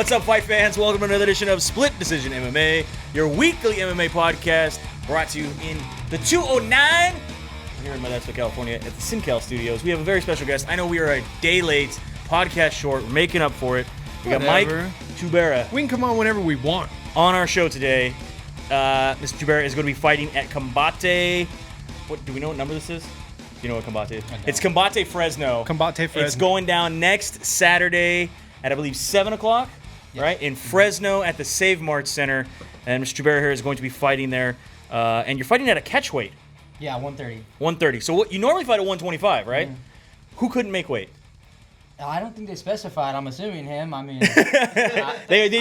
What's up, fight fans? Welcome to another edition of Split Decision MMA, your weekly MMA podcast brought to you in the 209 here in Modesto, California at the SinCal Studios. We have a very special guest. I know we are a day late, podcast short. We're making up for it. We got Mike Tubera. We can come on whenever we want. On our show today, Mr. Tubera is going to be fighting at Combate. What do we know what number this is? Do you know what Combate is? It's Combate Fresno. Combate Fresno. It's going down next Saturday at, I believe, 7 o'clock, right? In Fresno at the Save Mart Center. And Mr. Tubera here is going to be fighting there. And you're fighting at a catch weight. Yeah, 130. 130. So what, you normally fight at 125, right? Mm. Who couldn't make weight? I don't think they specified. I'm assuming him. I mean, they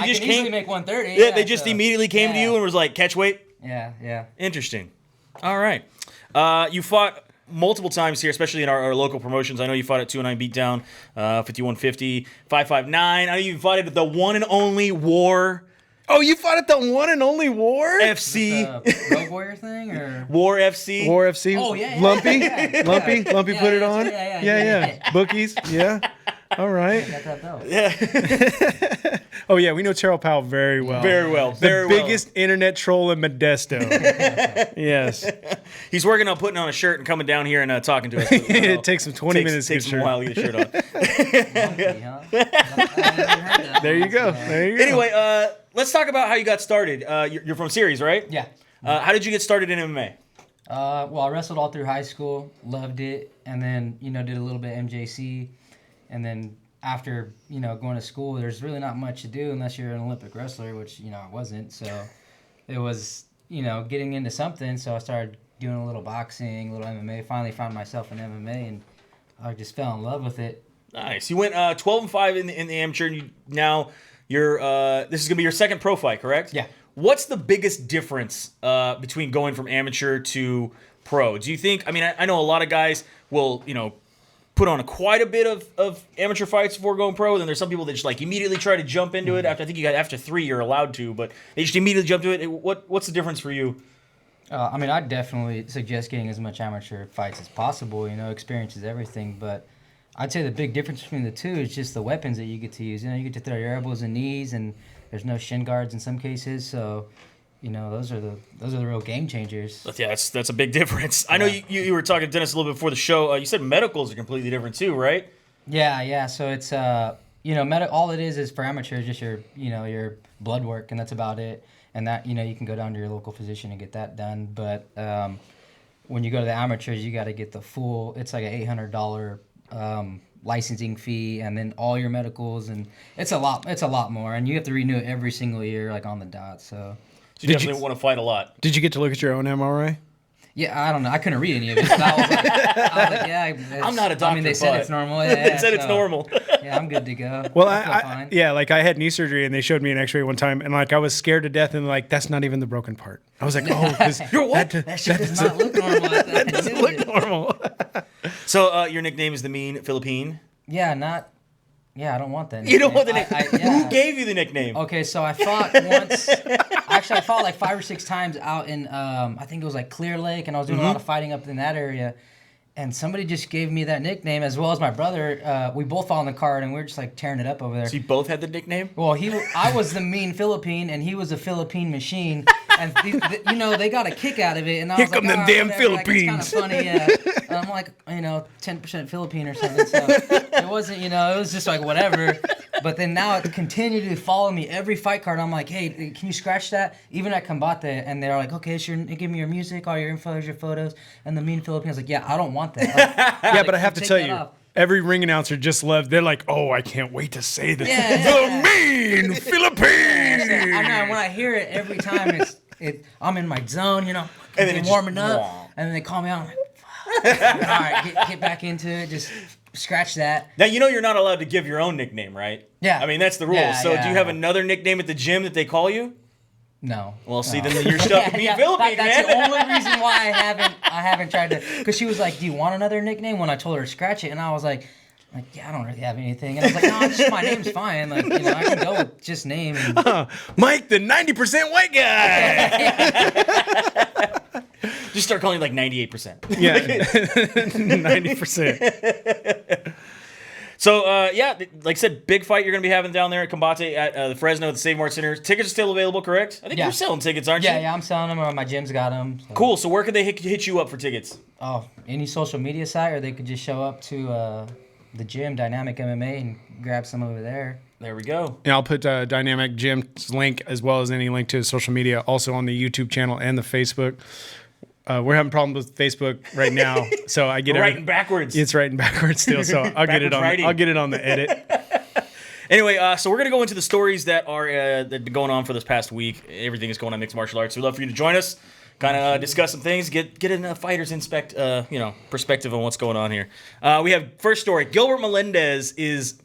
just can came. easily make 130. Yeah, they just immediately came to you and was like, catch weight? Yeah. Interesting. All right. You fought multiple times here, especially in our local promotions. I know you fought at 209 Beatdown, 5150, 559. I know you fought at the one and only War. Oh, you fought at the one and only War? FC. Rogue Warrior thing? Or? War FC. War FC. Oh, yeah. Lumpy? Yeah. Lumpy put it on? Yeah. Bookies? Yeah. All right. Got that belt. Yeah. Oh, yeah, we know Terrell Powell very well. The biggest internet troll in Modesto. Yes. He's working on putting on a shirt and coming down here and talking to us. It takes him 20 minutes to get a shirt. Takes him a while to get a shirt on. There you go. Anyway, let's talk about how you got started. You're from Series, right? Yeah. How did you get started in MMA? Well, I wrestled all through high school, loved it, and then, did a little bit of MJC. And then after, going to school, there's really not much to do unless you're an Olympic wrestler, which, I wasn't. So it was, getting into something. So I started doing a little boxing, a little MMA. Finally found myself in MMA, and I just fell in love with it. Nice. You went 12-5 in the amateur, and you're this is going to be your second pro fight, correct? Yeah. What's the biggest difference between going from amateur to pro? Do you think, I know a lot of guys will, put on quite a bit of amateur fights before going pro. Then there's some people that just immediately try to jump into it. After after 3 you're allowed to, but they just immediately jump to it. What's the difference for you? I'd definitely suggest getting as much amateur fights as possible. Experience is everything, but I'd say the big difference between the two is just the weapons that you get to use. You get to throw your elbows and knees, and there's no shin guards in some cases. So, those are the real game changers. Yeah, that's a big difference. I know you were talking to Dennis a little bit before the show. You said medicals are completely different too, right? Yeah. So it's all it is for amateurs just your blood work, and that's about it. And that you can go down to your local physician and get that done. But when you go to the amateurs, you got to get the full. It's like an $800 licensing fee, and then all your medicals, and it's a lot more, and you have to renew it every single year, on the dot. So you definitely want to fight a lot. Did you get to look at your own MRI? Yeah, I don't know. I couldn't read any of it. So I was like, yeah. I'm not a doctor. They said it's normal. Yeah, they said it's normal. Yeah, I'm good to go. Well, I had knee surgery, and they showed me an X-ray one time, and I was scared to death, and that's not even the broken part. I was like, oh, because you're what? That shit does not look normal. That doesn't look normal. So your nickname is the Mean Philippine? Yeah, I don't want that nickname. You don't want the nickname? Who gave you the nickname? Okay, so I fought once. Actually, I fought 5 or 6 times out in, I think it was Clear Lake, and I was doing a lot of fighting up in that area. And somebody just gave me that nickname, as well as my brother. We both fought on the card, and we were just tearing it up over there. So you both had the nickname? Well, I was the Mean Philippine, and he was a Philippine machine. And they got a kick out of it, and I was Here come them damn Philippines. It's kind of funny, yeah. And I'm 10% Philippine or something. So it wasn't, it was just whatever. But then now it continued to follow me every fight card. I'm like, hey, can you scratch that? Even at Combate, and they're like, okay, give me your music, all your info, here's your photos. And the Mean Philippine, I was like, yeah, I don't want that. But I have to tell you. Every ring announcer just loved. They're like, "Oh, I can't wait to say this." The Mean Philippine. I know. When I hear it every time, I'm in my zone, and then warming up, and then they call me out. I'm like, fuck. All right, get back into it. Just scratch that. Now you're not allowed to give your own nickname, right? Yeah. That's the rule. Yeah, so do you have another nickname at the gym that they call you? No. Well, see, then you're stuck with Mean Philippine, That's the only reason why I haven't tried to. Because she was like, "Do you want another nickname?" When I told her to scratch it, and I was like, yeah, I don't really have anything. And I was like, no, just my name's fine. I can go with just name. And... Mike, the 90% white guy. Just start calling 98%. Yeah, 90%. So, yeah, like I said, big fight you're going to be having down there at Combate at the Fresno at the Save Mart Center. Tickets are still available, correct? I think you're selling tickets, aren't you? Yeah, I'm selling them, or my gym's got them. So. Cool. So where could they hit you up for tickets? Oh, any social media site, or they could just show up to the gym, Dynamic MMA, and grab some over there. There we go. And I'll put Dynamic Jim's link as well as any link to his social media also on the YouTube channel and the Facebook. We're having problems with Facebook right now, so I get it writing backwards. It's writing backwards still, so I'll get it on. I'll get it on the edit. Anyway, so we're gonna go into the stories that are that have been going on for this past week. Everything is going on mixed martial arts. We'd love for you to join us, kind of discuss some things, get in a fighter's perspective on what's going on here. We have first story. Gilbert Melendez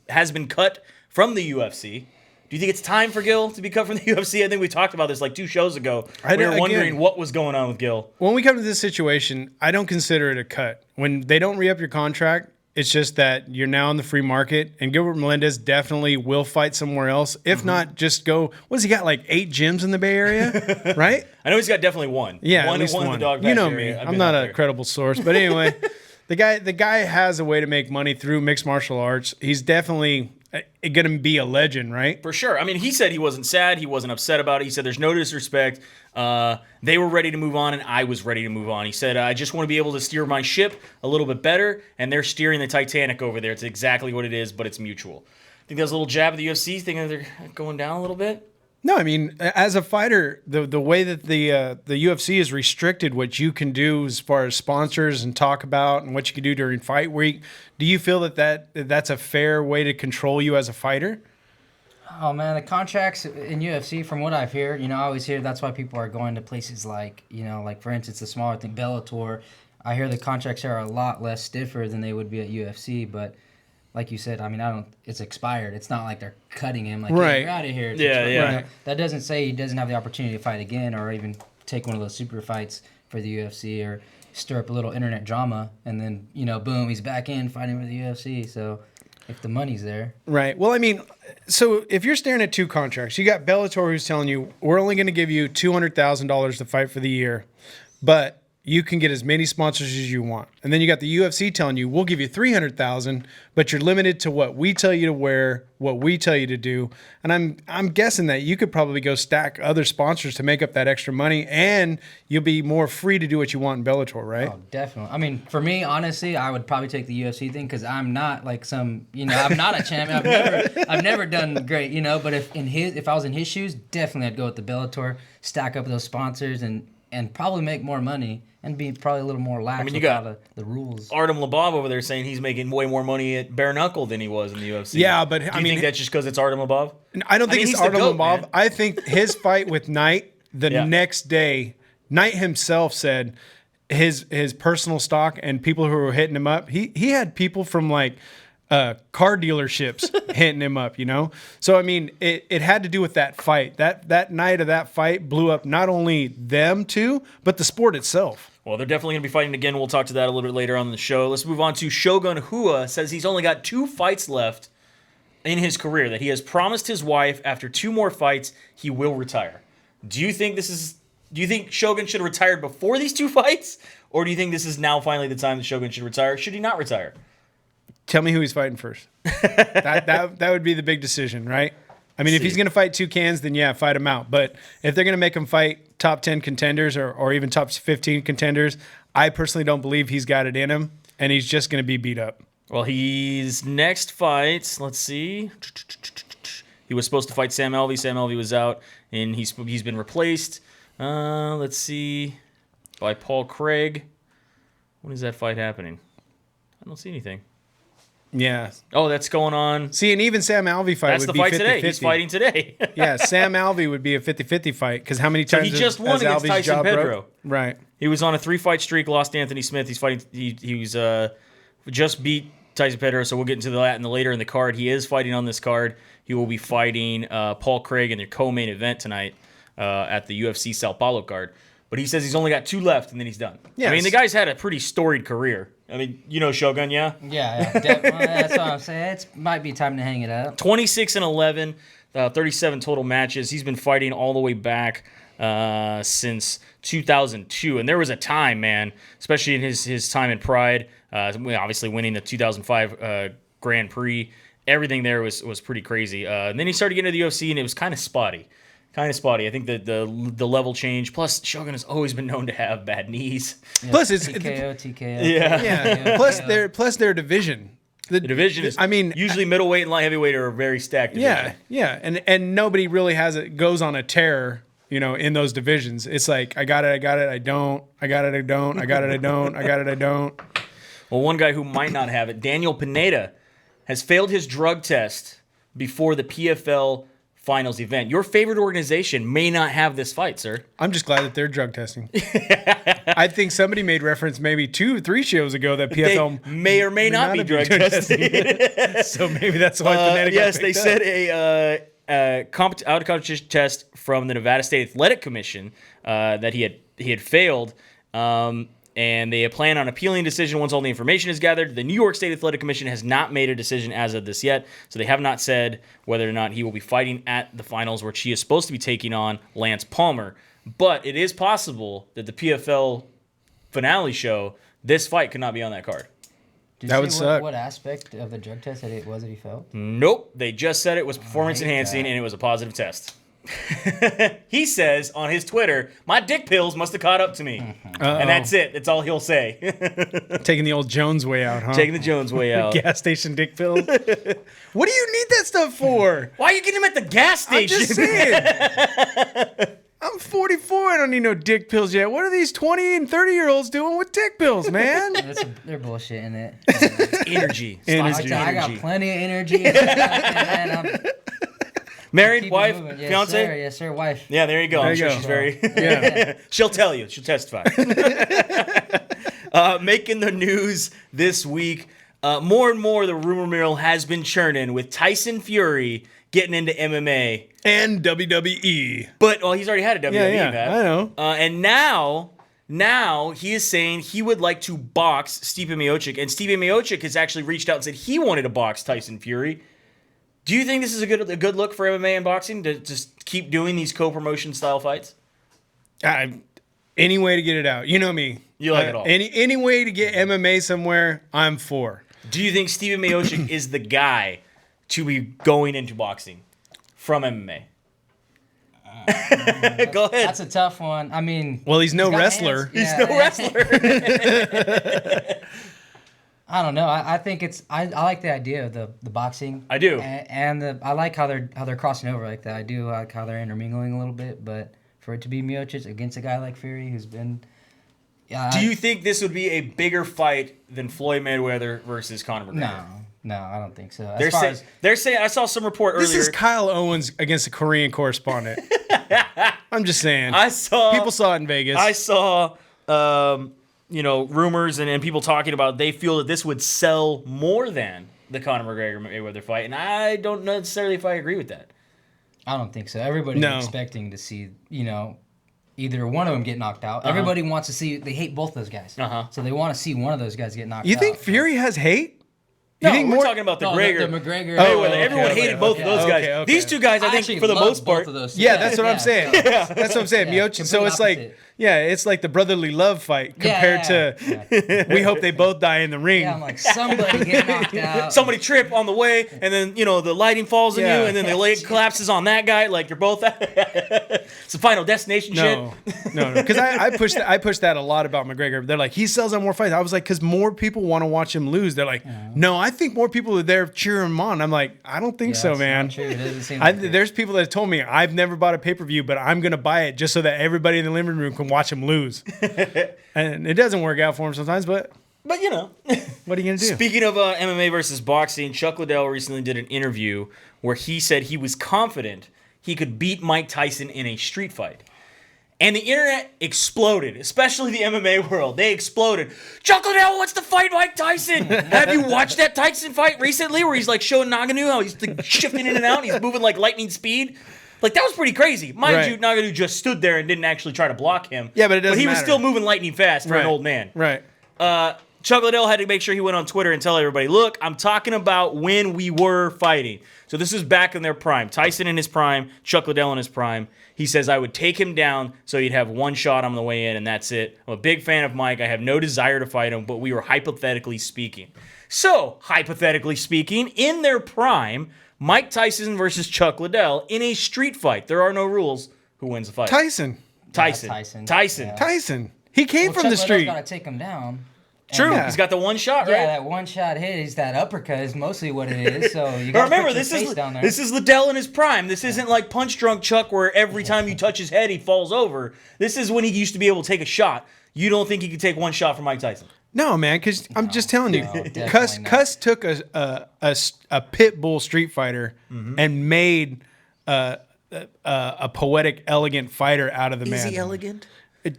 has been cut from the UFC. Do you think it's time for Gil to be cut from the UFC? I think we talked about this like 2 shows ago. We were wondering what was going on with Gil. When we come to this situation, I don't consider it a cut. When they don't re-up your contract, it's just that you're now in the free market, and Gilbert Melendez definitely will fight somewhere else. If not, just go. What has he got, like 8 gyms in the Bay Area, right? I know he's got definitely one. Yeah, one, at least one. In the dog you know area. me. I'm not a credible source. But anyway, the guy has a way to make money through mixed martial arts. He's definitely going to be a legend, right? For sure. I mean, he said he wasn't sad. He wasn't upset about it. He said there's no disrespect. They were ready to move on, and I was ready to move on. He said, I just want to be able to steer my ship a little bit better, and they're steering the Titanic over there. It's exactly what it is, but it's mutual. I think that was a little jab at the UFC, thinking they're going down a little bit. No, I mean, as a fighter, the way that the UFC is restricted what you can do as far as sponsors and talk about and what you can do during fight week, do you feel that's a fair way to control you as a fighter? Oh, man, the contracts in UFC, from what I've heard, I always hear that's why people are going to places like, like, for instance, the smaller thing, Bellator. I hear the contracts are a lot less stiffer than they would be at UFC, but like you said, I mean, it's expired. It's not like they're cutting him, like, right. Hey, you're out of here. Yeah. Right. That doesn't say he doesn't have the opportunity to fight again or even take one of those super fights for the UFC or stir up a little internet drama, and then, boom, he's back in fighting for the UFC. So if the money's there. Right. Well, I mean, so if you're staring at 2 contracts, you got Bellator who's telling you, we're only going to give you $200,000 to fight for the year, but you can get as many sponsors as you want. And then you got the UFC telling you, we'll give you $300,000, but you're limited to what we tell you to wear, what we tell you to do. And I'm guessing that you could probably go stack other sponsors to make up that extra money, and you'll be more free to do what you want in Bellator, right? Oh, definitely. I mean, for me, honestly, I would probably take the UFC thing because I'm not like some, I'm not a champion. I've never done great, But if I was in his shoes, definitely I'd go with the Bellator, stack up those sponsors, and probably make more money and be probably a little more lax with all the rules. Artem Labov over there saying he's making way more money at bare knuckle than he was in the UFC. Yeah, but do you think that's just because it's Artem Labov? I don't think it's Artem Labov. Man. I think his fight with Knight next day, Knight himself said his personal stock and people who were hitting him up, he had people from like car dealerships hitting him up, So, I mean, it had to do with that fight. That night of that fight blew up not only them two, but the sport itself. Well, they're definitely going to be fighting again. We'll talk to that a little bit later on in the show. Let's move on to Shogun Hua. Says he's only got 2 fights left in his career, that he has promised his wife after 2 more fights he will retire. Do you think Shogun should have retired before these 2 fights? Or do you think this is now finally the time that Shogun should retire? Should he not retire? Tell me who he's fighting first. that would be the big decision, right? I mean, if he's going to fight 2 cans, then yeah, fight him out. But if they're going to make him fight top 10 contenders or even top 15 contenders, I personally don't believe he's got it in him, and he's just going to be beat up. Well, his next fight, let's see. He was supposed to fight Sam Alvey. Sam Alvey was out, and he's been replaced. Let's see, by Paul Craig. When is that fight happening? I don't see anything. Yeah. Oh, that's going on. See, and even Sam Alvey fight That's would the be fight 50-50. today. He's fighting today. Yeah, Sam Alvey would be a 50-50 fight because how many times he just won against Alvey's Tyson job Pedro. broke? Right. He was on a 3-fight streak, lost to Anthony Smith. He's fighting. He was just beat Tyson Pedro, so we'll get into that later in the card. He is fighting on this card. He will be fighting Paul Craig in their co-main event tonight at the UFC Sao Paulo card. But he says he's only got 2 left, and then he's done. Yes. I mean, the guy's had a pretty storied career. I mean, Shogun, yeah? Yeah, definitely. That's what I'm saying. It might be time to hang it up. 26-11, 37 total matches. He's been fighting all the way back since 2002. And there was a time, man, especially in his time in Pride, obviously winning the 2005 Grand Prix. Everything there was pretty crazy. And then he started getting into the UFC, and it was kind of spotty. I think that the level change. Plus, Shogun has always been known to have bad knees. Yeah, Plus, it's TKO. yeah. Plus their division. The division is, usually middleweight and light heavyweight are a very stacked division. Yeah, and nobody really goes on a tear, in those divisions. It's like I got it, I don't, I got it, I don't, I got it, I don't, I got it, I don't. Well, one guy who might not have it, Daniel Pineda, has failed his drug test before the PFL finals event. Your favorite organization may not have this fight, sir. I'm just glad that they're drug testing. I think somebody made reference maybe 2-3 shows ago that PFL they may or may not be drug testing. So maybe that's why Pineda got yes, they picked said up. a out of competition test from the Nevada State Athletic Commission that he had failed. And they plan on appealing decision once all the information is gathered. The New York State Athletic Commission has not made a decision as of this yet, so they have not said whether or not he will be fighting at the finals, which he is supposed to be taking on Lance Palmer. But it is possible that the PFL finale show, this fight could not be on that card. Did that you would say suck. What aspect of the drug test that it was that he felt? Nope, they just said it was performance enhancing and it was a positive test. He says on his Twitter, my dick pills must have caught up to me. And that's it. That's all he'll say. Taking the old Jones way out, huh? Taking the Jones way out. Gas station dick pills. What do you need that stuff for? Why are you getting them at the gas station? I'm just saying. I'm 44. I don't need no dick pills yet. What are these 20 and 30-year-olds doing with dick pills, man? They're bullshitting it. Energy. I got plenty of energy. Man, married, wife, fiance? Sir. Yes, sir, wife. Yeah, there you go. I'm sure she's very... She'll tell you. She'll testify. Making the news this week, more and more the rumor mill has been churning with Tyson Fury getting into MMA. And WWE. But, he's already had a WWE match. I know. And now he is saying he would like to box Stipe Miocic. And Stipe Miocic has actually reached out and said he wanted to box Tyson Fury. Do you think this is a good look for MMA and boxing to just keep doing these co-promotion style fights? Any way to get it out. You know me. You like it all. Any way to get MMA somewhere, I'm for. Do you think Stipe Miocic is the guy to be going into boxing from MMA? Go ahead. That's a tough one. I mean... Well, he's no wrestler. He's no wrestler. I don't know. I think it's... I like the idea of the boxing. I do. And I like how they're crossing over like that. I do like how they're intermingling a little bit, but for it to be Miocic against a guy like Fury who's been... Do you think this would be a bigger fight than Floyd Mayweather versus Conor McGregor? No, I don't think so. They're saying I saw some report earlier. This is Kyle Owens against a Korean correspondent. I'm just saying. People saw it in Vegas. I saw rumors and people talking about they feel that this would sell more than the Conor McGregor Mayweather fight, and I don't necessarily if I agree with that. I don't think so. Everybody's expecting to see, either one of them get knocked out. Everybody wants to see. They hate both those guys, so they want to see one of those guys get knocked out. You think Fury has hate? No, we're talking about the McGregor. The McGregor. Everyone hated both of those guys. Okay. These two guys, I think, for the most part. That's what I'm saying. That's what I'm saying. Miocic. So it's opposite. it's like the brotherly love fight compared to. We hope they both die in the ring. Yeah, I'm like somebody get knocked out. Somebody trip on the way, and then the lighting falls on you, and then the leg collapses on that guy. Like you're both. It's a Final Destination shit. No. Because I pushed that a lot about McGregor. They're like he sells out more fights. I was like, because more people want to watch him lose. They're like, no, I think more people are there cheering him on. I'm like, I don't think so, man. Not true. It doesn't seem like it. There's people that have told me I've never bought a pay-per-view, but I'm gonna buy it just so that everybody in the living room can watch him lose. And it doesn't work out for him sometimes, but what are you gonna do? Speaking of MMA versus boxing, Chuck Liddell recently did an interview where he said he was confident he could beat Mike Tyson in a street fight. And the internet exploded, especially the MMA world. They exploded. Chuck Liddell wants to fight Mike Tyson. Have you watched that Tyson fight recently where he's like showing Nagano how he's like shifting in and out and he's moving like lightning speed? Like, that was pretty crazy. Mind you, Nagano just stood there and didn't actually try to block him. Yeah, but it doesn't But he was matter. still moving lightning fast for an old man. Right. Chuck Liddell had to make sure he went on Twitter and tell everybody, look, I'm talking about when we were fighting. So this is back in their prime. Tyson in his prime, Chuck Liddell in his prime. He says, I would take him down so he'd have one shot on the way in, and that's it. I'm a big fan of Mike. I have no desire to fight him, but we were hypothetically speaking. So, hypothetically speaking, in their prime, Mike Tyson versus Chuck Liddell in a street fight. There are no rules. Who wins the fight? Tyson. Tyson. Tyson. Yeah. Tyson. He came from Chuck the street. got to take him down. True. Yeah. He's got the one shot, right? Yeah, that one shot hit is that uppercut is mostly what it is. So you got to Remember, put your this face is down there. this is Liddell in his prime. This isn't like punch drunk Chuck, where every time you touch his head, he falls over. This is when he used to be able to take a shot. You don't think he could take one shot from Mike Tyson? No, man, because I'm just telling you, definitely Cuss not. Cuss took a pit bull street fighter and made a poetic, elegant fighter out of the man. Is he elegant?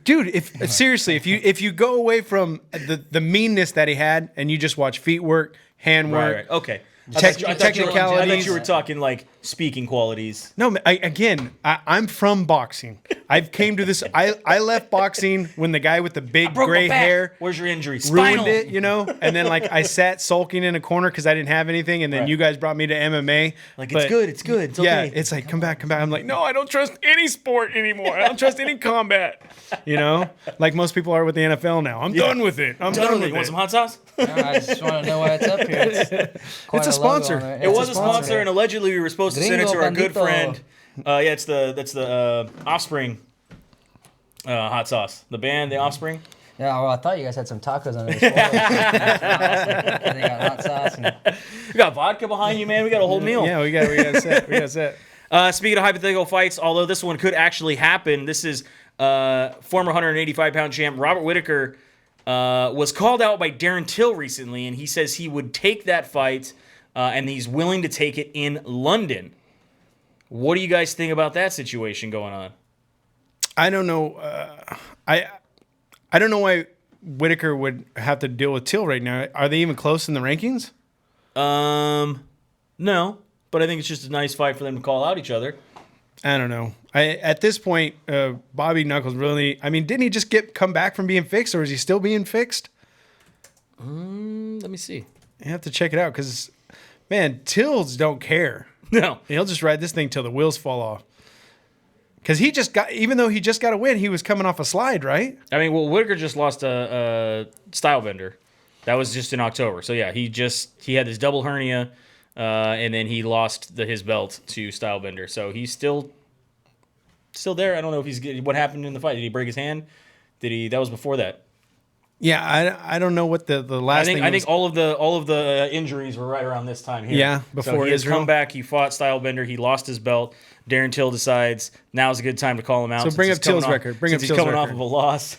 Dude, seriously, if you go away from the meanness that he had and you just watch feet work, hand work, Right. Okay. technicalities. I thought you were talking like speaking qualities. No, I'm from boxing. I've came to this. I left boxing when the guy with the big Broke my gray back. hair Where's your injury? ruined Spinal. it, and then like I sat sulking in a corner because I didn't have anything, and then Right. you guys brought me to MMA. Like, But it's good. It's good. It's yeah, okay. it's like come back. I'm like, no, I don't trust any sport anymore. I don't trust any combat. Like most people are with the NFL now. I'm done with it. I'm done with You want it. some hot sauce? I just want to know why it's up here. Quite It's a logo sponsor. on there. It It's was a sponsor, and allegedly we were supposed to send it to our good Gringo friend. Yeah, that's the Offspring hot sauce. The band, the Offspring. Yeah, well, I thought you guys had some tacos under this. They got hot sauce. And We got vodka behind you, man. We got a whole meal. Yeah, we got set. We got set. Speaking of hypothetical fights, although this one could actually happen, this is former 185-pound champ Robert Whittaker was called out by Darren Till recently, and he says he would take that fight, and he's willing to take it in London. What do you guys think about that situation going on? I don't know. I don't know why Whittaker would have to deal with Till right now. Are they even close in the rankings? No, but I think it's just a nice fight for them to call out each other. I don't know. At this point, Bobby Knuckles really. I mean, didn't he just come back from being fixed, or is he still being fixed? Let me see. You have to check it out because, man, Tills don't care. No. He'll just ride this thing till the wheels fall off. Because even though he just got a win, he was coming off a slide, right? I mean, well, Whittaker just lost a Stylebender. That was just in October. So, yeah, he had this double hernia, and then he lost his belt to Stylebender. So he's still there. I don't know if what happened in the fight. Did he break his hand? That was before that. Yeah, I don't know what the last thing. I think all of the injuries were right around this time here. Yeah, before so he has Israel. come back. He fought Stylebender. He lost his belt. Darren Till decides now's a good time to call him out. So bring up Till's record. Since he's coming off of a loss.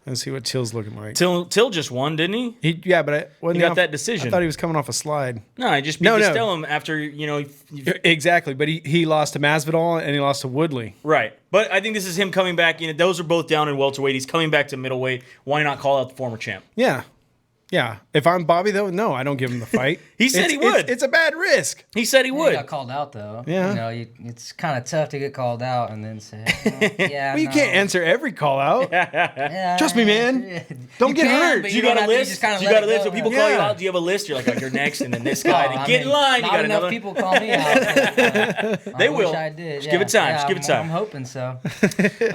Let's see what Till's looking like. Till just won, didn't he? He got that decision. I thought he was coming off a slide. No, I just beat Gastelum after Exactly, but he lost to Masvidal and he lost to Woodley. Right. But I think this is him coming back. Those are both down in welterweight. He's coming back to middleweight. Why not call out the former champ? Yeah. If I'm Bobby, though, no, I don't give him the fight. He said he would. It's a bad risk. He said he He would. got called out though. Yeah. It's kind of tough to get called out and then say, yeah. Well, you can't answer every call out. Yeah, Trust me, man. Don't get hurt. but You got a list? You got a list? When people call you Yeah. out, do you have a list? You're like, you're next, and then this guy. Oh, Then get in line. You Not got enough another. people call me out. They I will. Wish I did. Just give it time. Just give it time. I'm hoping so.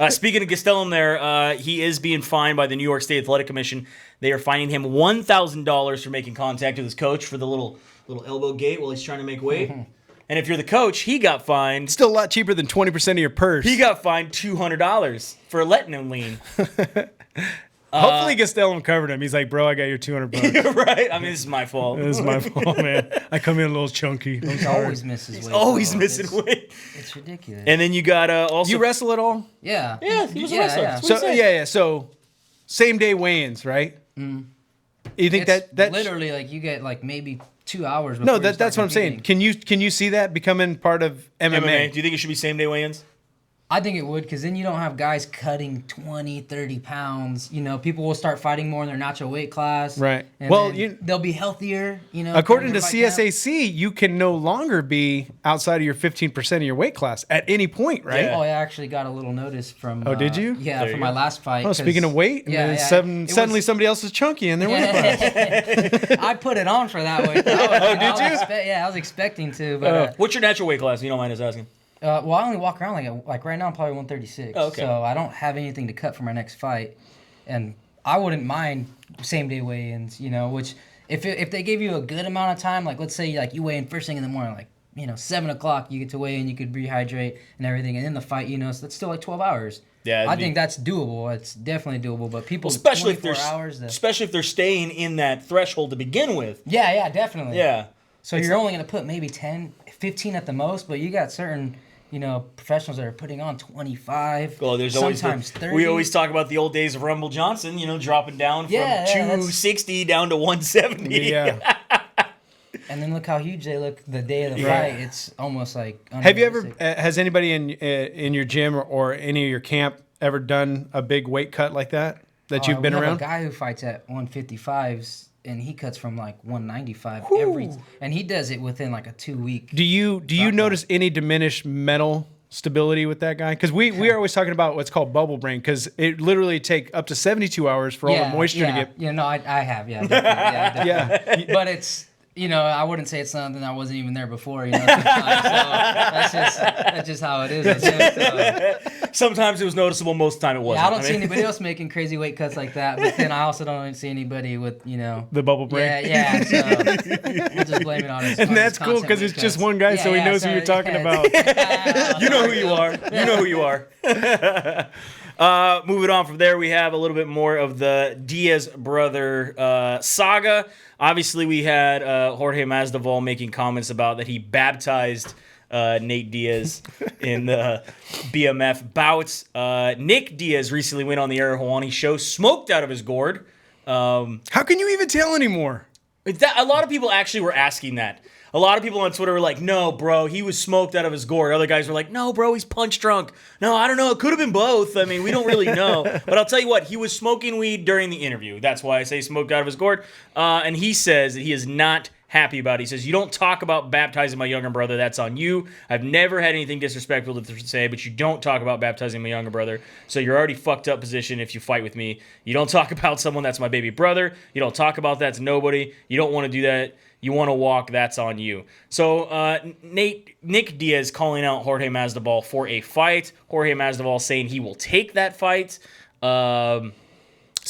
Speaking of Gastelum there, he is being fined by the New York State Athletic Commission. They are fining him $1,000 for making contact with his coach for the little elbow gate while he's trying to make weight. And if you're the coach, he got fined. Still a lot cheaper than 20% of your purse. He got fined $200 for letting him lean. Hopefully Gastelum covered him. He's like, bro, I got your $200. Right? I mean, this is my fault. This is my fault, man. I come in a little chunky. I'm He sorry. always misses weight. Always though. missing weight. It's ridiculous. And then you got also. You wrestle at all? Yeah. Yeah, he was a Yeah, wrestler. yeah. That's what So he said. yeah. So same day weigh-ins, right? You think It's that literally like you get like maybe 2 hours. No, before you that's start what I'm saying. competing. Can you see that becoming part of MMA? MMA. Do you think it should be same day weigh-ins? I think it would, because then you don't have guys cutting 20, 30 pounds. People will start fighting more in their natural weight class. Right. And Well, then they'll be healthier. According to coming fight camp. CSAC, you can no longer be outside of your 15% of your weight class at any point, right? Yeah. Oh, I actually got a little notice from. Oh, did you? Yeah, There you from go. my last fight. Oh, speaking of weight, Yeah, and yeah, then it suddenly was- somebody else is chunky in their weight class. I put it on for that weight. Oh, did you? Yeah, I was expecting to, but What's your natural weight class? You don't mind us asking. well, I only walk around like right now I'm probably 136. Oh, okay. So I don't have anything to cut for my next fight, and I wouldn't mind same day weigh-ins. Which if they gave you a good amount of time, like let's say like you weigh in first thing in the morning, like 7 o'clock, you get to weigh in, you could rehydrate and everything, and then the fight, so that's still like 12 hours. Yeah, I think that's doable. It's definitely doable. But people, especially if 24 hours, especially if they're staying in that threshold to begin with. Yeah, definitely. Yeah. So you're only going to put maybe 10, 15 at the most, but you got certain, professionals that are putting on 25. Well, there's sometimes 30. We always talk about the old days of Rumble Johnson, dropping down from 260 down to 170. Yeah. And then look how huge they look the day of the fight. It's almost like Have you ever, has anybody in your gym or any of your camp ever done a big weight cut like that you've been we around? have a guy who fights at 155s, and he cuts from like 195 and he does it within like a 2-week. Do you notice any diminished mental stability with that guy? Because we are always talking about what's called bubble brain, because it literally take up to 72 hours for all the moisture to get. Yeah, no, I have, definitely. Yeah. But it's, I wouldn't say it's something I wasn't even there before, so that's just how it is. Sometimes it was noticeable, most of the time it wasn't. Yeah, I don't see anybody else making crazy weight cuts like that, but then I also don't see anybody with, the bubble brain. Yeah, so we'll just blame it on his And that's cool because it's just one guy, so he knows who you're talking about. You know who you are. You know who you are. Moving on from there, we have a little bit more of the Diaz brother saga. Obviously, we had Jorge Masvidal making comments about that he baptized Nate Diaz in the BMF bouts. Nick Diaz recently went on the Helwani show, smoked out of his gourd. How can you even tell anymore? A lot of people actually were asking that. A lot of people on Twitter were like, no, bro, he was smoked out of his gourd. Other guys were like, no, bro, he's punch drunk. No, I don't know. It could have been both. I mean, we don't really know. But I'll tell you what, he was smoking weed during the interview. That's why I say smoked out of his gourd. And he says that he is not happy about it. He says, you don't talk about baptizing my younger brother. That's on you. I've never had anything disrespectful to say, but you don't talk about baptizing my younger brother. So you're already fucked up position if you fight with me. You don't talk about someone that's my baby brother. You don't talk about that to nobody. You don't want to do that. You want to walk, that's on you. So Nick Diaz calling out Jorge Masvidal for a fight. Jorge Masvidal saying he will take that fight. So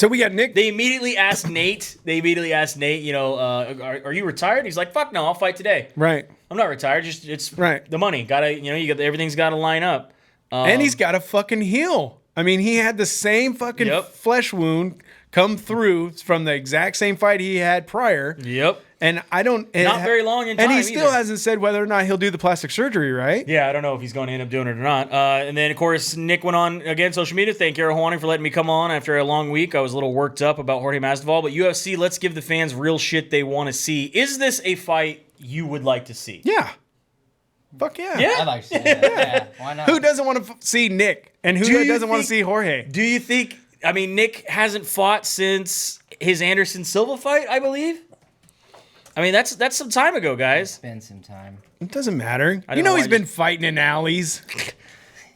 we got Nick. They immediately asked Nate. Are you retired? He's like, fuck no, I'll fight today. Right. I'm not retired. Just it's right. The money. Everything's got to line up. And he's got a fucking heel. I mean, he had the same fucking flesh wound come through from the exact same fight he had prior. Yep. And I don't... Not very long in time. And he still hasn't said whether or not he'll do the plastic surgery, right? Yeah, I don't know if he's going to end up doing it or not. And then, of course, Nick went on, again, social media. Thank you, Helwani, for letting me come on after a long week. I was a little worked up about Jorge Masvidal. But UFC, let's give the fans real shit they want to see. Is this a fight you would like to see? Yeah. Fuck yeah. Yeah? I'd like to see that. Yeah, why not? Who doesn't want to see Nick? And who doesn't want to see Jorge? Do you think... I mean, Nick hasn't fought since his Anderson Silva fight, I believe. I mean, that's some time ago, guys. It's been some time. It doesn't matter. He's been fighting in alleys.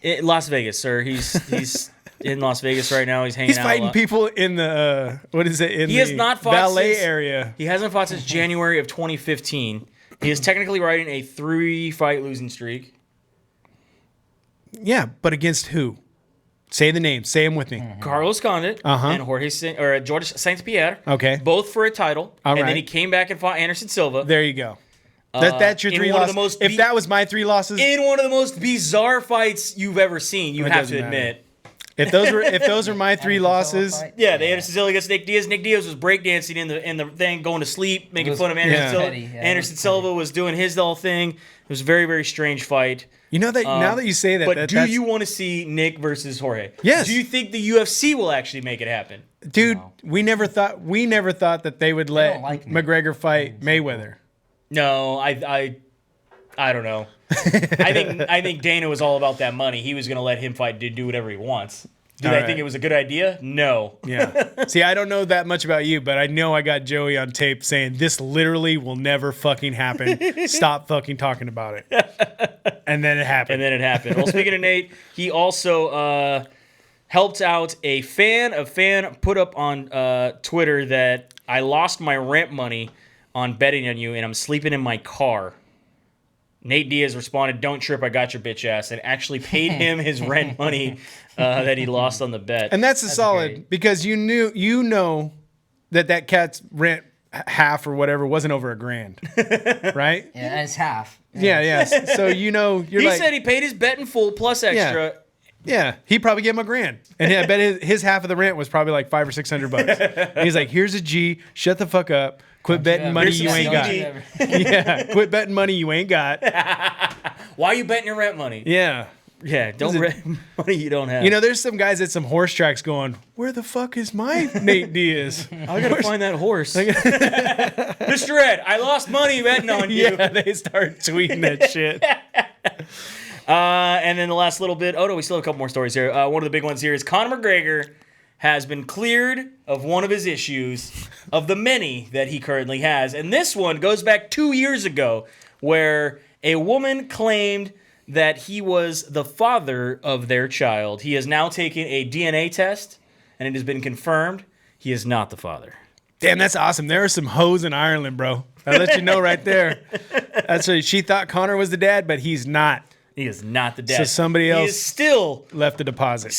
Las Vegas, sir. He's in Las Vegas right now. He's hanging out. He's fighting people in the he has not fought valet area. He hasn't fought since January of 2015. He is technically riding a 3-fight losing streak. Yeah, but against who? Say the name. Say them with me. Mm-hmm. Carlos Condit and George St. Pierre. Okay. Both for a title. All and right. then he came back and fought Anderson Silva. There you go. That's your 3 losses. If that was my 3 losses. In one of the most bizarre fights you've ever seen, you have to admit. If those are my 3 losses. Yeah, the Anderson Silva against Nick Diaz. Nick Diaz was breakdancing in the thing, going to sleep, making fun of Anderson Silva. Anderson Silva was doing his whole thing. It was a very, very strange fight. You know that now that you say that, but do you want to see Nick versus Jorge? Yes. Do you think the UFC will actually make it happen? Dude, no. we never thought that they would let McGregor fight Mayweather. No, I don't know. I think Dana was all about that money. He was going to let him fight, do whatever he wants. Did I think it was a good idea? No. Yeah. See, I don't know that much about you, but I know I got Joey on tape saying this literally will never fucking happen. Stop fucking talking about it. And then it happened. Well, speaking of Nate, he also helped out a fan. A fan put up on Twitter that I lost my rent money on betting on you, and I'm sleeping in my car. Nate Diaz responded, "Don't trip, I got your bitch ass," and actually paid him his rent money that he lost on the bet. And that's solid because you know that cat's rent half or whatever wasn't over $1,000, right? Yeah, it's half. Yeah. So you're He like, said he paid his bet in full plus extra. yeah, he probably gave him $1,000, and I bet his half of the rent was probably like $500 or $600. He's like, here's a G, shut the fuck up, quit betting money you ain't got. Yeah, quit betting money you ain't got. Why are you betting your rent money? Yeah. Yeah, don't bet money you don't have. You know, there's some guys at some horse tracks going, where the fuck is my Nate Diaz? I gotta find that horse. Mr. Ed, I lost money betting on you. Yeah, they start tweeting that shit. And then the last little bit. Oh no, we still have a couple more stories here. One of the big ones here is Conor McGregor has been cleared of one of his issues, of the many that he currently has. And this one goes back 2 years ago, where a woman claimed that he was the father of their child. He has now taken a DNA test, and it has been confirmed he is not the father. Damn, that's awesome. There are some hoes in Ireland, bro. I'll let you know right there. That's right. She thought Conor was the dad, but he's not. He is not the dad. So somebody else He is still left a deposit.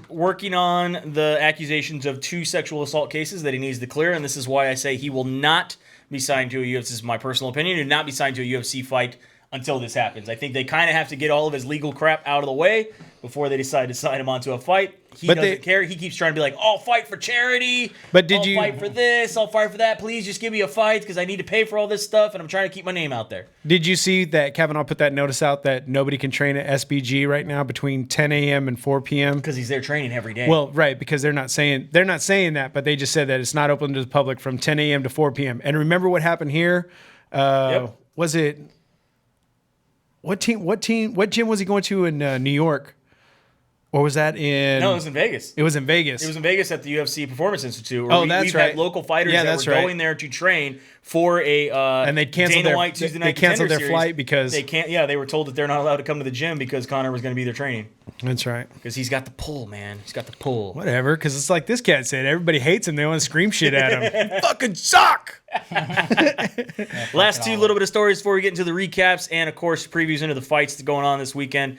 Working on the accusations of 2 sexual assault cases that he needs to clear, and this is why I say he will not be signed to a UFC. This is my personal opinion. He will not be signed to a UFC fight until this happens. I think they kind of have to get all of his legal crap out of the way before they decide to sign him onto a fight. He doesn't care. He keeps trying to be like, I'll fight for charity. But I'll fight for this. I'll fight for that. Please just give me a fight because I need to pay for all this stuff, and I'm trying to keep my name out there. Did you see that Kavanaugh put that notice out that nobody can train at SBG right now between 10 a.m. and 4 p.m.? Because he's there training every day. Well, right, because they're not saying that, but they just said that it's not open to the public from 10 a.m. to 4 p.m. And remember what happened here? Was it what gym was he going to in New York? Or was that in... No, it was in Vegas. It was in Vegas. It was in Vegas at the UFC Performance Institute. Where we've had local fighters that were going there to train for a and they'd canceled Dana White Tuesday Night canceled their series. flight because they can't. Yeah, they were told that they're not allowed to come to the gym because Conor was going to be there training. That's right. Because he's got the pull, man. He's got the pull. Whatever. Because it's like this cat said. Everybody hates him. They want to scream shit at him. You fucking suck. Last 2 little bit of stories before we get into the recaps and of course previews into the fights going on this weekend.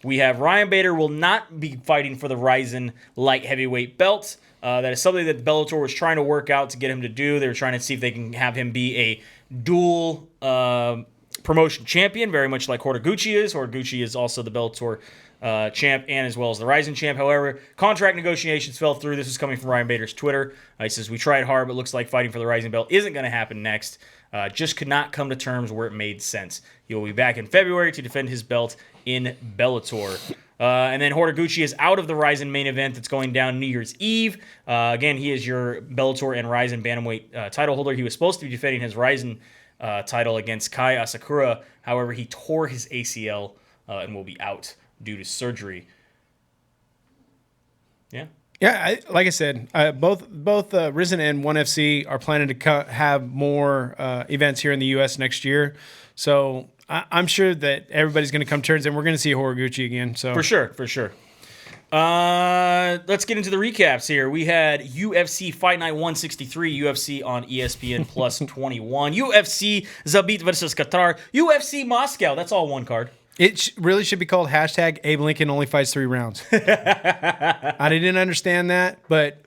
We have Ryan Bader will not be fighting for the Ryzen light heavyweight belt. That is something that Bellator was trying to work out to get him to do. They were trying to see if they can have him be a dual promotion champion, very much like Horiguchi is. Horiguchi is also the Bellator champ and as well as the Ryzen champ. However, contract negotiations fell through. This is coming from Ryan Bader's Twitter. He says, we tried hard, but looks like fighting for the Ryzen belt isn't going to happen next. Just could not come to terms where it made sense. He will be back in February to defend his belt in Bellator. And then Horiguchi is out of the Ryzen main event that's going down New Year's Eve. Again, he is your Bellator and Ryzen bantamweight title holder. He was supposed to be defending his Ryzen title against Kai Asakura. However, he tore his ACL and will be out due to surgery. Yeah. Yeah, like I said, both Ryzen and ONE FC are planning to have more events here in the U.S. next year. So I'm sure that everybody's going to come to terms, and we're going to see Horiguchi again. So for sure. Let's get into the recaps here. We had UFC Fight Night 163, UFC on ESPN Plus 21, UFC Zabit versus Qatar, UFC Moscow. That's all one card. It really should be called hashtag Abe Lincoln only fights 3 rounds. I didn't understand that, but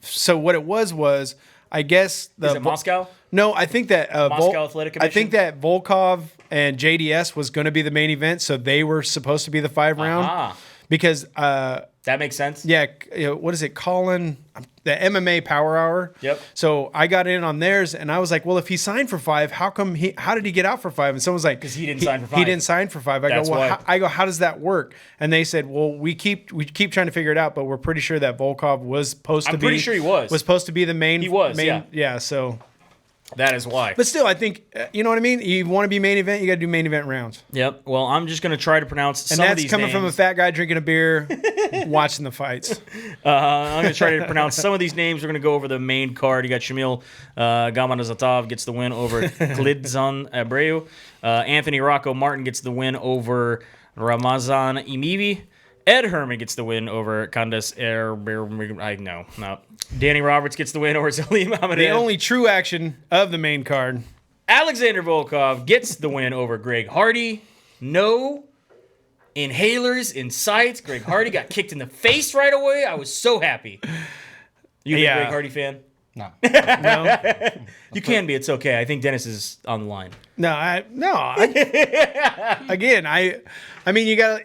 so what it was I guess is it Moscow? No, I think that Moscow Athletic Commission? I think that Volkov and JDS was going to be the main event, so they were supposed to be the 5 round because that makes sense. Yeah, what is it? Colin, the MMA Power Hour. Yep. So I got in on theirs, and I was like, "Well, if he signed for 5, how did he get out for 5?" And someone was like, "Because he didn't sign for 5." He didn't sign for 5. That's why. How does that work? And they said, "Well, we keep trying to figure it out, but we're pretty sure that Volkov was supposed to be. I'm pretty sure he was supposed to be the main. He was. Yeah. So that is why. But still, I think you know what I mean. You want to be main event, you got to do main event rounds. Yep. Well, I'm just going to try to pronounce some of these names. And that's coming from a fat guy drinking a beer, watching the fights. I'm going to try to pronounce some of these names. We're going to go over the main card. You got Shamil Gamanazatov gets the win over Klidzon Abreu. Anthony Rocco Martin gets the win over Ramazan Imivi. Ed Herman gets the win over Candace no. Danny Roberts gets the win over Salim Ahmed. The only true action of the main card. Alexander Volkov gets the win over Greg Hardy. No inhalers in sight. Greg Hardy got kicked in the face right away. I was so happy. You a Greg Hardy fan? No. No, You can be. It's okay. I think Dennis is on the line. Again, I mean, you got.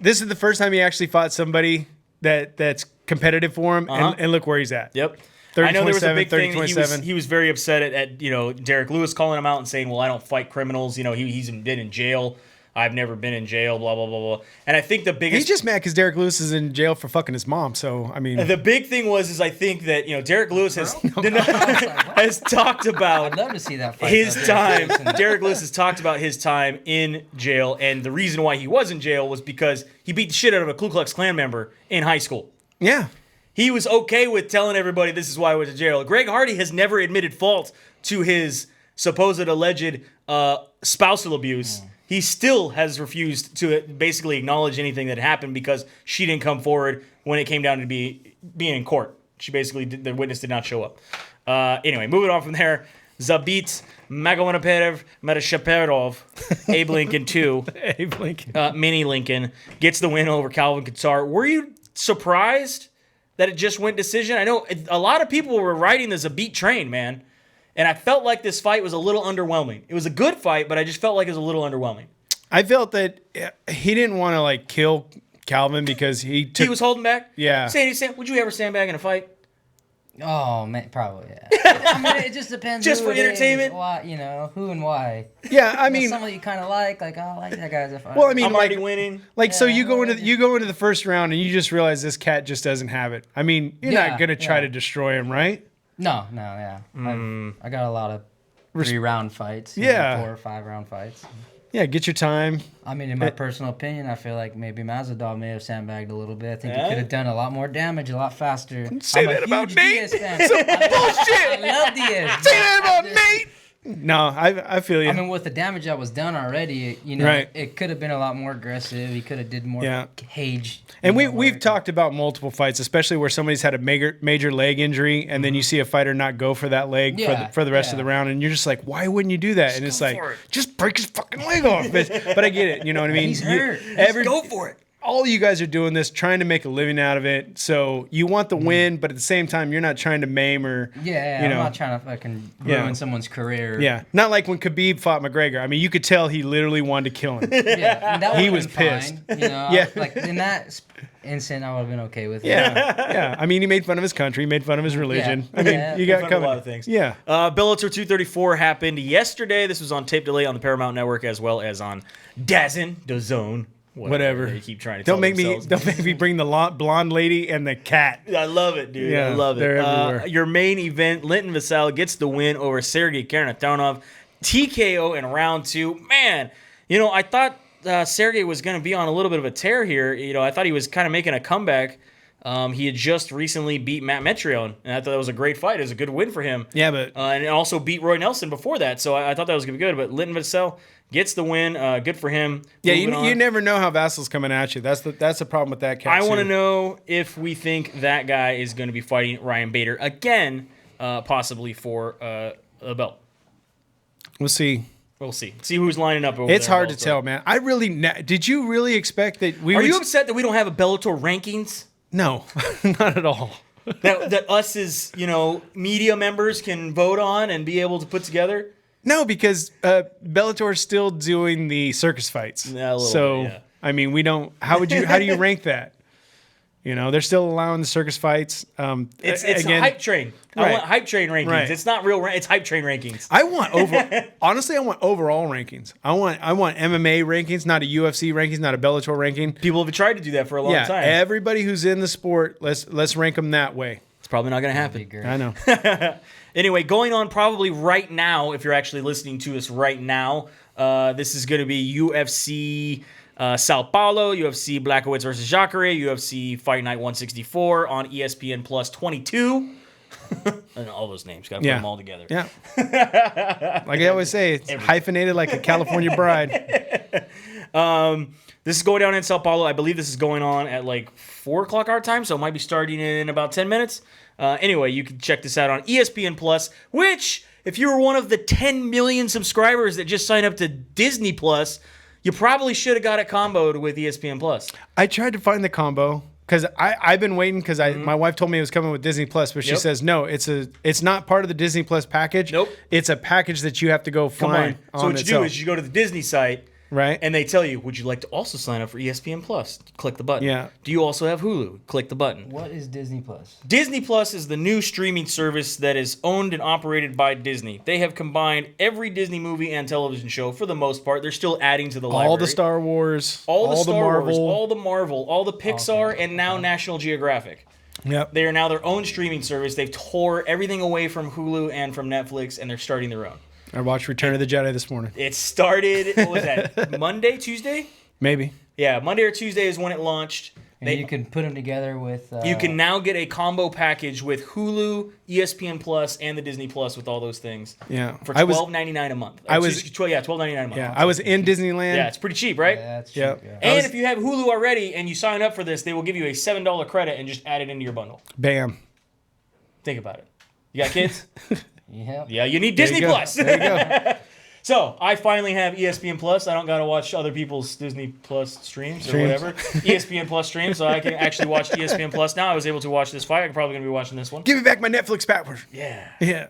This is the first time he actually fought somebody that's competitive for him, and look where he's at. Yep. 30, I know there was a big 30, thing. 27. He was very upset at Derek Lewis calling him out and saying, "Well, I don't fight criminals. He's been in jail. I've never been in jail. Blah blah blah blah." And I think the biggest He's just mad because Derek Lewis is in jail for fucking his mom. So I mean, the big thing is I think that Derek Lewis has talked about I'd love to see that fight. his though, time. Derek Lewis. Derek Lewis has talked about his time in jail, and the reason why he was in jail was because he beat the shit out of a Ku Klux Klan member in high school. yeah. He was okay with telling everybody this is why I went to jail. Greg Hardy has never admitted fault to his supposed alleged spousal abuse. He still has refused to basically acknowledge anything that happened because she didn't come forward when it came down to being in court. She basically the witness did not show up. Anyway, moving on from there. Zabit Magomedov Medashaperov, Abe Lincoln 2. Abe Lincoln. Mini Lincoln gets the win over Calvin Kattar. Were you surprised that it just went decision? I know a lot of people were riding the Zabit train, man. And I felt like this fight was a little underwhelming. It was a good fight, but I just felt like it was a little underwhelming. I felt that he didn't want to kill Calvin because he was holding back? Yeah. Sandy, would you ever stand back in a fight? Oh man, probably yeah. I mean, it just depends. Just who for it is, entertainment? why, who and why. Yeah, I mean, Somebody you kind of like, oh, I like that guy's a fighter. well, I mean, I'm already winning. so you go into the first round and you just realize this cat just doesn't have it. I mean, you're not gonna try to destroy him, right? No, yeah. I got a lot of 3-round fights. Yeah. 4 or 5-round fights. Yeah, get your time. I mean, in my personal opinion, I feel like maybe Masvidal may have sandbagged a little bit. I think he Yeah? could have done a lot more damage, a lot faster. Say I'm that a about huge Nate. Diaz fan. Bullshit. I love Diaz. Say that about Nate. No, I feel you. I mean, with the damage that was done already, Right. it could have been a lot more aggressive. He could have did more cage. And we've talked about multiple fights, especially where somebody's had a major leg injury, and then you see a fighter not go for that leg for the rest of the round, and you're just like, why wouldn't you do that? And it's like, just break his fucking leg off. But I get it. You know what I mean? He's hurt. Go for it. All you guys are doing this, trying to make a living out of it. So you want the win, but at the same time, you're not trying to maim or I'm not trying to fucking ruin someone's career. Yeah, not like when Khabib fought McGregor. I mean, you could tell he literally wanted to kill him. Yeah, and that He would've was been pissed. Fine, like in that instant, I would have been okay with it. Yeah. I mean, he made fun of his country, made fun of his religion. Yeah. I mean, Yeah. you got Fun of covered. a lot of things. Yeah. Bellator 234 happened yesterday. This was on tape delay on the Paramount Network as well as on DAZN. Whatever. They keep trying to Don't tell make themselves. me bring the blonde lady and the cat. I love it, dude. Yeah, I love it. they're everywhere. Your main event, Linton Vassell gets the win over Sergey Karnatonov. TKO in round 2. Man, I thought Sergey was going to be on a little bit of a tear here. I thought he was kind of making a comeback. He had just recently beat Matt Metrione, and I thought that was a great fight. It was a good win for him. Yeah, but and also beat Roy Nelson before that, so I thought that was going to be good. But Linton Vassell gets the win. Good for him. yeah, Moving you on. never know how Vassal's coming at you. That's the problem with that cat. I want to too. know if we think that guy is going to be fighting Ryan Bader again, possibly for a belt. We'll see. We'll see. See who's lining up over It's there hard to also. tell, man. Did you really expect that we Are would? you upset that we don't have a Bellator rankings? No, not at all. that us as media members can vote on and be able to put together? No, because Bellator's still doing the circus fights. Yeah, a little so bit, yeah. I mean, we don't. How do you rank that? They're still allowing the circus fights. It's again, a hype train. I Right. want hype train rankings. Right. It's not real. It's hype train rankings. I want honestly, I want overall rankings. I want MMA rankings, not a UFC rankings, not a Bellator ranking. People have tried to do that for a long time. Everybody who's in the sport, let's rank them that way. It's probably not going to happen. I know. Anyway, going on probably right now, if you're actually listening to us right now, this is going to be UFC Sao Paulo, UFC Blackowitz versus Jacare, UFC Fight Night 164 on ESPN Plus 22. And all those names, got to put them all together. Yeah. Like I always say, it's hyphenated like a California bride. This is going down in Sao Paulo. I believe this is going on at like 4 o'clock our time, so it might be starting in about 10 minutes. Anyway, you can check this out on ESPN Plus, which, if you were one of the 10 million subscribers that just signed up to Disney Plus, you probably should have got it comboed with ESPN Plus. I tried to find the combo because I've been waiting because my wife told me it was coming with Disney Plus, but she says no, it's not part of the Disney Plus package. Nope. It's a package that you have to go find. So what you do is you go to the Disney site. Right. And they tell you, would you like to also sign up for ESPN Plus? Click the button. Yeah. Do you also have Hulu? Click the button. What is Disney Plus? Disney Plus is the new streaming service that is owned and operated by Disney. They have combined every Disney movie and television show for the most part. They're still adding to the library. All the Star Wars, all the Star Marvel, Wars, all the Marvel, all the Pixar, and now National Geographic. Yep. They are now their own streaming service. They've tore everything away from Hulu and from Netflix, and they're starting their own. I watched Return of the Jedi this morning. It started, what was that, Monday, Tuesday? Maybe. Yeah, Monday or Tuesday is when it launched. And you can put them together with... you can now get a combo package with Hulu, ESPN Plus, and the Disney Plus with all those things. Yeah. For $12.99 a month. $12.99 a month. Yeah, I was in Disneyland. Yeah, it's pretty cheap, right? Yeah, that's cheap. Yep. Yeah. And if you have Hulu already and you sign up for this, they will give you a $7 credit and just add it into your bundle. Bam. Think about it. You got kids? Yeah. Yeah, you need Disney Plus. There you go. So, I finally have ESPN Plus. I don't got to watch other people's Disney Plus streams or whatever. ESPN Plus streams, so I can actually watch ESPN Plus now. I was able to watch this fight. I'm probably going to be watching this one. Give me back my Netflix password. Yeah. Yeah.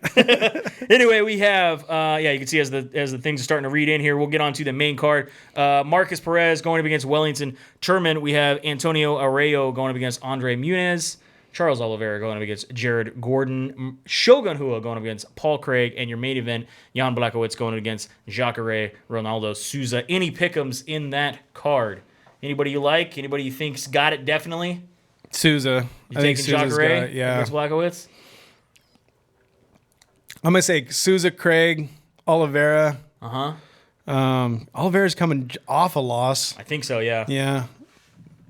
Anyway, we have, you can see as the things are starting to read in here, we'll get on to the main card. Marcus Perez going up against Wellington Turman. We have Antonio Arroyo going up against Andre Muniz. Charles Oliveira going up against Jared Gordon. Shogun Hua going up against Paul Craig. And your main event, Jan Blachowicz going up against Jacare Ronaldo Souza. Any pick'ems in that card? Anybody you like? Anybody you think's got it definitely? Souza. You taking Jacare against Blachowicz? I'm going to say Souza, Craig, Oliveira. Uh-huh. Oliveira's coming off a loss. I think so, yeah. Yeah.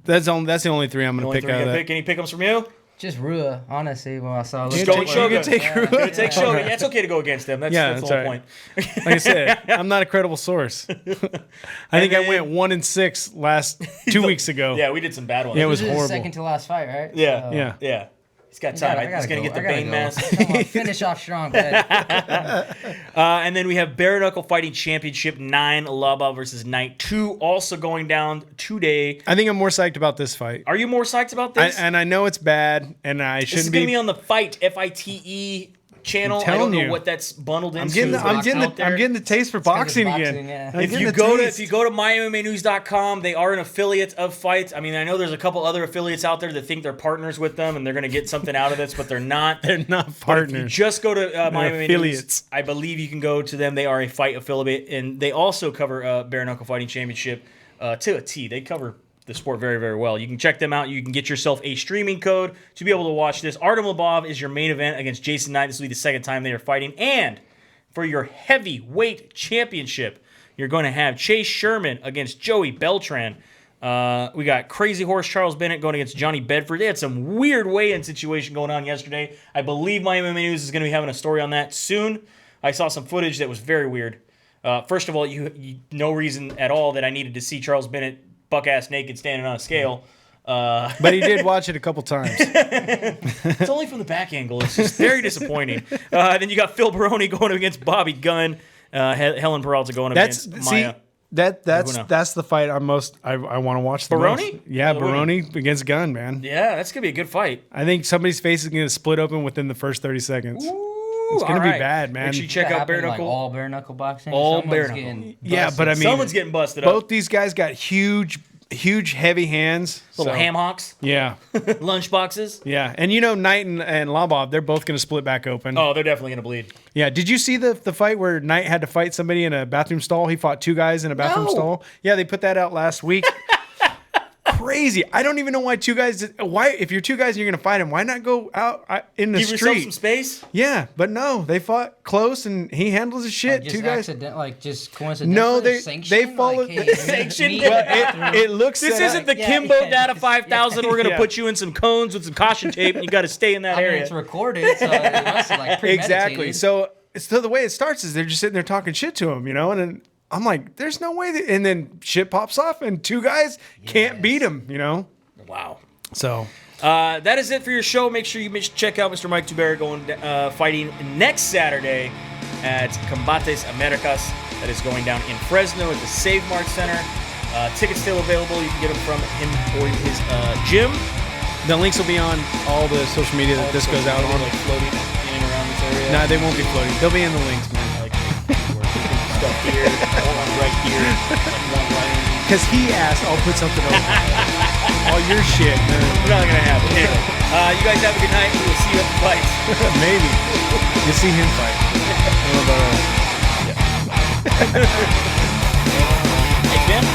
That's the only three I'm going to pick out of that. Any pick'ems from you? Just Rua, honestly, when I saw it. Just go with Shogun. Take Rua. Take Shogun. Yeah, it's okay to go against them. That's the whole point. Like I said, I'm not a credible source. I think I went 1-6 last 2 weeks ago. Yeah, we did some bad ones. Yeah, it was This is horrible. his second to last fight, right? Yeah. So, Yeah. He's got time. He's going to get the Bane mask. Come on, finish off strong. And then we have Bare Knuckle Fighting Championship 9, Laba versus Night 2, also going down today. I think I'm more psyched about this fight. Are you more psyched about this? And I know it's bad, and I shouldn't This is going to be on the Fight, F-I-T-E channel. I don't know what that's bundled into. I'm getting the taste for boxing again. Yeah. If you go to mymmanews.com, they are an affiliate of Fight. I mean, I know there's a couple other affiliates out there that think they're partners with them and they're going to get something out of this, but they're not. They're not But if you partners. just go to MMA affiliates. News, I believe you can go to them. They are a Fight affiliate, and they also cover Bare Knuckle Fighting Championship to a T. They cover the sport very, very well. You can check them out. You can get yourself a streaming code to be able to watch this. Artem Lobov is your main event against Jason Knight. This will be the second time they are fighting. And for your heavyweight championship, you're going to have Chase Sherman against Joey Beltran. We got Crazy Horse Charles Bennett going against Johnny Bedford. They had some weird weigh-in situation going on yesterday. I believe my MMA News is going to be having a story on that soon. I saw some footage that was very weird. First of all, you no reason at all that I needed to see Charles Bennett buck-ass naked standing on a scale. But he did watch it a couple times. It's only from the back angle. It's just very disappointing. Then you got Phil Baroni going against Bobby Gunn. Helen Peralta going against Maya. That's the fight I want to watch the Baroni? most. Yeah, Baroni against Gunn, man. Yeah, that's going to be a good fight. I think somebody's face is going to split open within the first 30 seconds. It's going to be bad, man. Make sure you check out Bare Knuckle. Like all bare knuckle boxing. All Someone's bare knuckle. getting Yeah, busted. but I mean, Someone's getting busted both up. these guys got huge, heavy hands. Little ham hocks, Yeah. lunch boxes. Yeah. And you know, Knight and Lobov, they're both going to split back open. Oh, they're definitely going to bleed. Yeah. Did you see the fight where Knight had to fight somebody in a bathroom stall? He fought two guys in a bathroom No. stall. Yeah, they put that out last week. Crazy. I don't even know why two guys. Why, if you're two guys and you're going to fight him, why not go out in the Give yourself street? some space. Yeah, but no, they fought close and he handles his shit. Just Two guys. just coincidentally. No, they sanctioned? followed- Like, hey, Sanctioned? meet in the bathroom. It looks. This set isn't up- the Yeah, Kimbo yeah. Data 5000. We're going to Yeah. put you in some cones with some caution tape, and you got to stay in that I mean, area. it's recorded, so it must have like premeditated. Exactly. So the way it starts is they're just sitting there talking shit to him, and then I'm like, there's no way. And then shit pops off, and two guys can't beat him, Wow. So That is it for your show. Make sure you check out Mr. Mike Tubera fighting next Saturday at Combate Americas. That is going down in Fresno at the Save Mart Center. Tickets still available. You can get them from him or his gym. The links will be on all the social media that this goes out on. Like floating in and around this area. No, they won't be floating. They'll be in the links, man. Like stuff here, one right here, like one right. Because he asked, I'll put something over all your shit. It's not gonna happen. Anyway, you guys have a good night. We will see you at the fights. Maybe. You'll see him fight. I don't know about us. Hey, Ben.